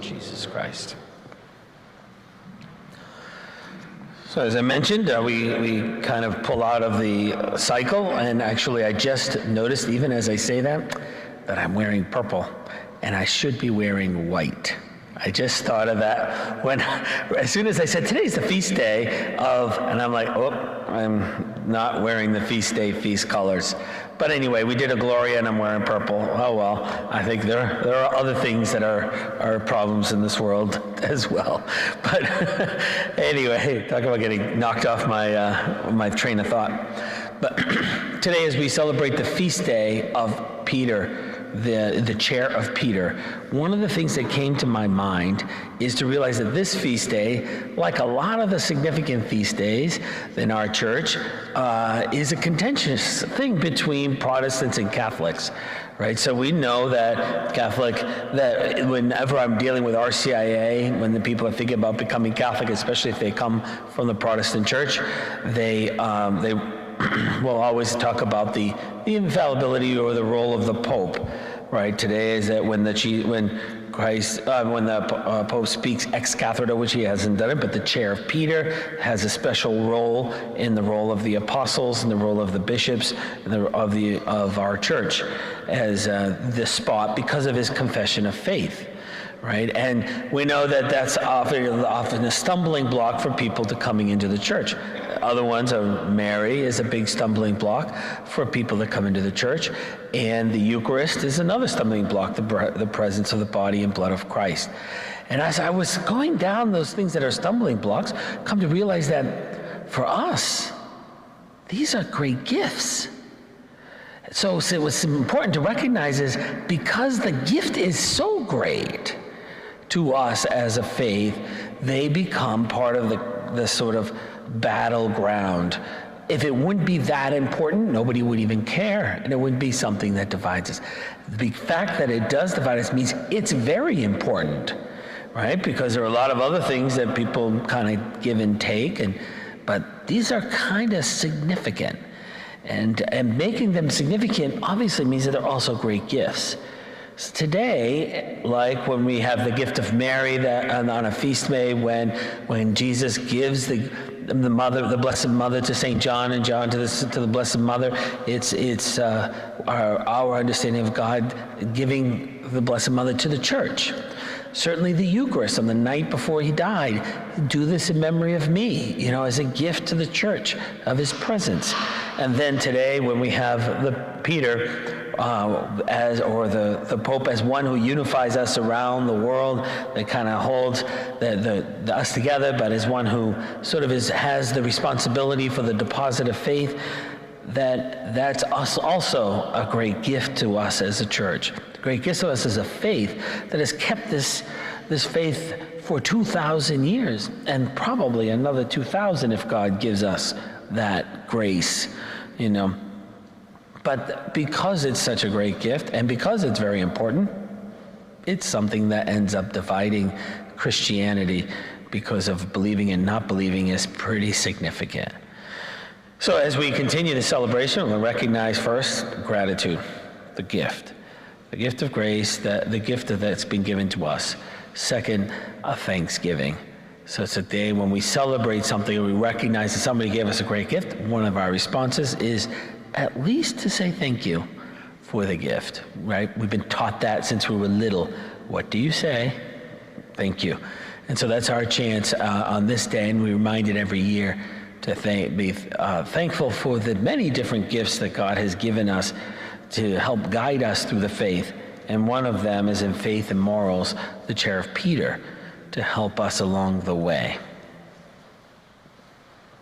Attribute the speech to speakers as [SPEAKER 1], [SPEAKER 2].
[SPEAKER 1] Jesus Christ. So as I mentioned, we kind of pull out of the cycle, and actually I just noticed, even as I say that I'm wearing purple, and I should be wearing white. I just thought of that as soon as I said, today's the feast day of, and I'm like, oh, I'm not wearing the feast day feast colors. But anyway, we did a Gloria and I'm wearing purple. Oh well, I think there are other things that are problems in this world as well. But anyway, talk about getting knocked off my train of thought. But today, as we celebrate the feast day of Peter, the chair of Peter, one of the things that came to my mind is to realize that this feast day, like a lot of the significant feast days in our church, is a contentious thing between Protestants and Catholics, right? So we know that that whenever I'm dealing with RCIA, when the people are thinking about becoming Catholic, especially if they come from the Protestant church, they will always talk about the infallibility or the role of the Pope, right? Today is that when the Pope speaks ex cathedra, which he hasn't done it, but the chair of Peter has a special role in the role of the apostles and the role of the bishops and of our church as the spot because of his confession of faith. Right, and we know that that's often a stumbling block for people to coming into the church. Other ones are Mary is a big stumbling block for people that come into the church, and the Eucharist is another stumbling block, the presence of the body and blood of Christ. And as I was going down those things that are stumbling blocks, come to realize that for us, these are great gifts. So what's important to recognize is because the gift is so great to us as a faith, they become part of the sort of battleground. If it wouldn't be that important, nobody would even care, and it wouldn't be something that divides us. The fact that it does divide us means it's very important, right? Because there are a lot of other things that people kind of give and take, but these are kind of significant. And making them significant obviously means that they're also great gifts. So today, like when we have the gift of Mary that on a feast day, when Jesus gives the Blessed Mother to St. John and John to the Blessed Mother, it's our understanding of God giving the Blessed Mother to the church. Certainly the Eucharist on the night before he died, do this in memory of me, as a gift to the church of his presence. And then today, when we have the Peter the Pope as one who unifies us around the world, that kind of holds us together, but as one who sort of has the responsibility for the deposit of faith, that's us also a great gift to us as a church. A great gift to us as a faith that has kept this faith for 2,000 years, and probably another 2,000 if God gives us that grace, But because it's such a great gift, and because it's very important, it's something that ends up dividing Christianity, because of believing and not believing is pretty significant. So as we continue the celebration, we'll recognize first gratitude, the gift of grace, the gift that's been given to us. Second, a thanksgiving. So it's a day when we celebrate something and we recognize that somebody gave us a great gift. One of our responses is at least to say thank you for the gift, right? We've been taught that since we were little. What do you say? Thank you. And so that's our chance on this day, and we remind it every year to be thankful for the many different gifts that God has given us to help guide us through the faith. And one of them is in faith and morals, the chair of Peter, to help us along the way.